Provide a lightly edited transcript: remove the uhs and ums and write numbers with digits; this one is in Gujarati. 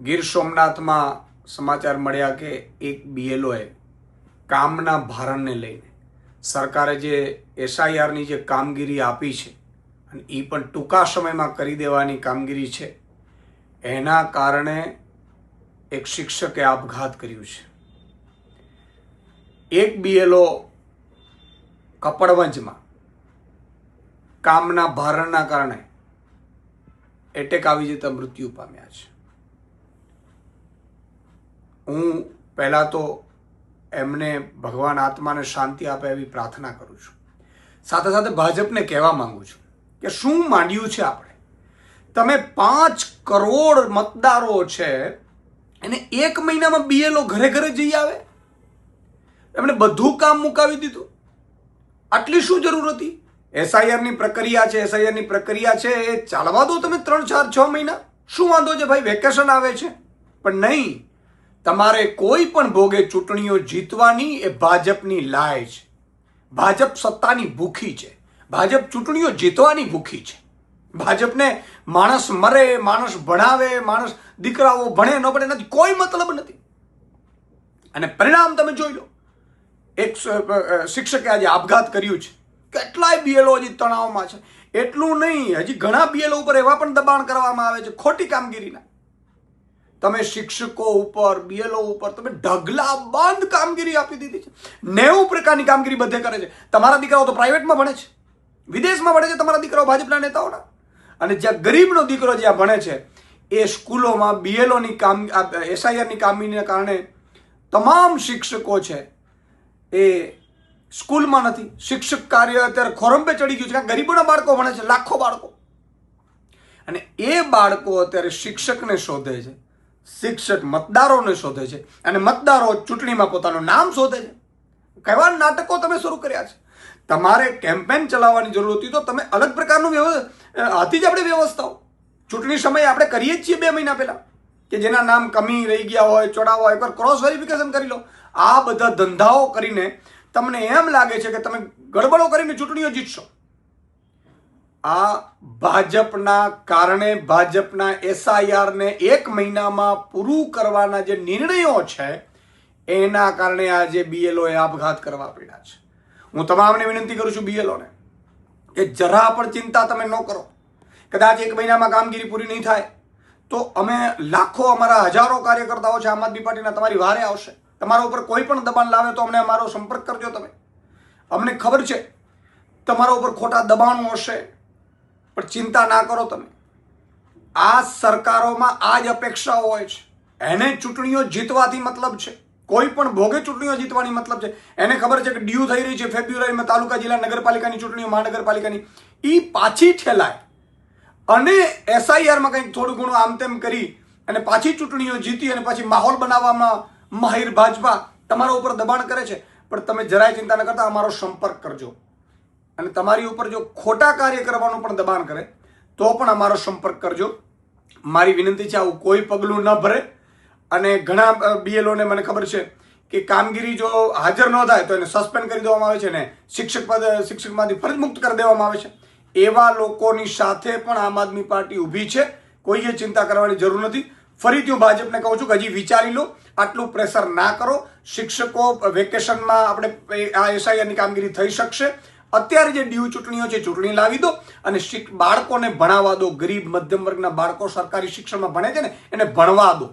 ગીર સોમનાથમાં સમાચાર મળ્યા કે એક બીએલઓએ કામના ભારણને લઈને સરકારે જે એસઆઈઆરની જે કામગીરી આપી છે અને એ પણ ટૂંકા સમયમાં કરી દેવાની કામગીરી છે, એના કારણે એક શિક્ષકે આપઘાત કર્યું છે. એક બીએલઓ કપડવંજમાં કામના ભારણના કારણે એટેક આવી જતા મૃત્યુ પામ્યા છે. હું પહેલાં તો એમને ભગવાન આત્માને શાંતિ આપે એવી પ્રાર્થના કરું છું. સાથે સાથે ભાજપને કહેવા માંગુ છું કે શું માંડ્યું છે આપણે? તમે 5 કરોડ મતદારો છે એને 1 મહિનામાં બીએલઓ ઘરે ઘરે જઈ આવે? એમણે બધું કામ મુકાવી દીધું. આટલી શું જરૂર હતી? એસઆઈઆરની પ્રક્રિયા છે, એસઆઈઆરની પ્રક્રિયા છે એ ચાલવા દો તમે 3, 4, 6 મહિના. શું વાંધો છે ભાઈ? વેકેશન આવે છે. પણ નહીં, તમારે કોઈ પણ ભોગે ચૂંટણીઓ જીતવાની એ ભાજપની લાય છે. ભાજપ સત્તાની ભૂખી છે. ભાજપ ચૂંટણીઓ જીતવાની ભૂખી છે. ભાજપને માણસ મરે, માણસ ભણાવે, માણસ દીકરાઓ ભણે ન ભણે નથી કોઈ મતલબ નથી. અને પરિણામ તમે જોઈ લો. એક શિક્ષકે આજે આપઘાત કર્યું છે. કેટલાય બીએલઓ હજી તણાવમાં છે. એટલું નહીં, હજી ઘણા બીએલઓ ઉપર એવા પણ દબાણ કરવામાં આવે છે ખોટી કામગીરીના. તમે શિક્ષકો ઉપર, બીએલઓ ઉપર તમે ઢગલા બંધ કામગીરી આપી દીધી છે. 90 પ્રકારની કામગીરી બધે કરે છે. તમારા દીકરાઓ તો પ્રાઇવેટમાં ભણે છે, વિદેશમાં ભણે છે તમારા દીકરાઓ ભાજપના નેતાઓના. અને જ્યાં ગરીબનો દીકરો જ્યાં ભણે છે એ સ્કૂલોમાં બીએલઓની એસઆઈઆરની કામગીરીના કારણે તમામ શિક્ષકો છે એ સ્કૂલમાં નથી. શિક્ષક કાર્ય અત્યારે ખોરંભે ચડી ગયું છે. કારણ ગરીબોના બાળકો ભણે છે, લાખો બાળકો. અને એ બાળકો અત્યારે શિક્ષકને શોધે છે, શિક્ષક મતદારોને શોધે છે અને મતદારો ચૂંટણીમાં પોતાનું નામ શોધે છે. કેવા નાટકો તમે શરૂ કર્યા છે? તમારે કેમ્પેન ચલાવવાની જરૂર હતી તો તમે અલગ પ્રકારનું હતી જ આપણે વ્યવસ્થાઓ. ચૂંટણી સમયે આપણે કરીએ જ છીએ 2 મહિના પહેલા કે જેના નામ કમી રહી ગયા હોય, ચોડાવા હોય, એકવાર ક્રોસ વેરિફિકેશન કરી લો. આ બધા ધંધાઓ કરીને તમને એમ લાગે છે કે તમે ગડબડો કરીને ચૂંટણીઓ જીતશો. આ ભાજપના કારણે, ભાજપના એસઆઈઆરને 1 મહિનામાં પૂરું કરવાના જે નિર્ણયો છે એના કારણે આજે બીએલઓએ આપઘાત કરવા પડ્યા છે. હું તમામને વિનંતી કરું છું બીએલઓને કે જરા પણ ચિંતા તમે ન કરો. કદાચ 1 મહિનામાં કામગીરી પૂરી નહીં થાય તો અમે લાખો, અમારા હજારો કાર્યકર્તાઓ છે આમ આદમી પાર્ટીના, તમારી વારે આવશે. તમારા ઉપર કોઈ પણ દબાણ લાવે તો અમને અમારો સંપર્ક કરજો તમે. અમને ખબર છે તમારા ઉપર ખોટા દબાણો હશે, પણ ચિંતા ના કરો તમે. આ સરકારોમાં આ જ અપેક્ષાઓ હોય છે. એને ચૂંટણીઓ જીતવાથી મતલબ છે, કોઈ પણ ભોગે ચૂંટણીઓ જીતવાની મતલબ છે. એને ખબર છે કે ડ્યુ થઈ રહી છે ફેબ્રુઆરીમાં તાલુકા, જિલ્લા, નગરપાલિકાની ચૂંટણીઓ, મહાનગરપાલિકાની. એ પાછી ઠેલાય અને એસઆઈઆરમાં કંઈક થોડું ઘણું આમ તેમ કરી અને પાછી ચૂંટણીઓ જીતી અને પછી માહોલ બનાવવામાં માહિર ભાજપા તમારા ઉપર દબાણ કરે છે. પણ તમે જરાય ચિંતા ન કરતા, અમારો સંપર્ક કરજો. અને તમારી ઉપર જો ખોટા કાર્ય કરવાનું પણ દબાણ કરે તો પણ અમારો સંપર્ક કરજો. મારી વિનંતી છે, આવું કોઈ પગલું ન ભરે. અને ઘણા બીએલઓને મને ખબર છે કે કામગીરી જો હાજર ન થાય તો એને સસ્પેન્ડ કરી દેવામાં આવે છે ને શિક્ષકમાંથી ફરજ મુક્ત કરી દેવામાં આવે છે. એવા લોકોની સાથે પણ આમ આદમી પાર્ટી ઊભી છે. કોઈએ ચિંતા કરવાની જરૂર નથી. ફરીથી હું ભાજપને કહું છું કે હજી વિચારી લો, આટલું પ્રેશર ના કરો. શિક્ષકો વેકેશનમાં આપણે આ એસઆઈઆરની કામગીરી થઈ શકશે. અત્યારે જે ડ્યુ ચૂંટણીઓ છે ચૂંટણી લાવી દો અને બાળકોને ભણાવવા દો. ગરીબ મધ્યમ વર્ગના બાળકો સરકારી શિક્ષણમાં ભણે છે ને એને ભણવા દો.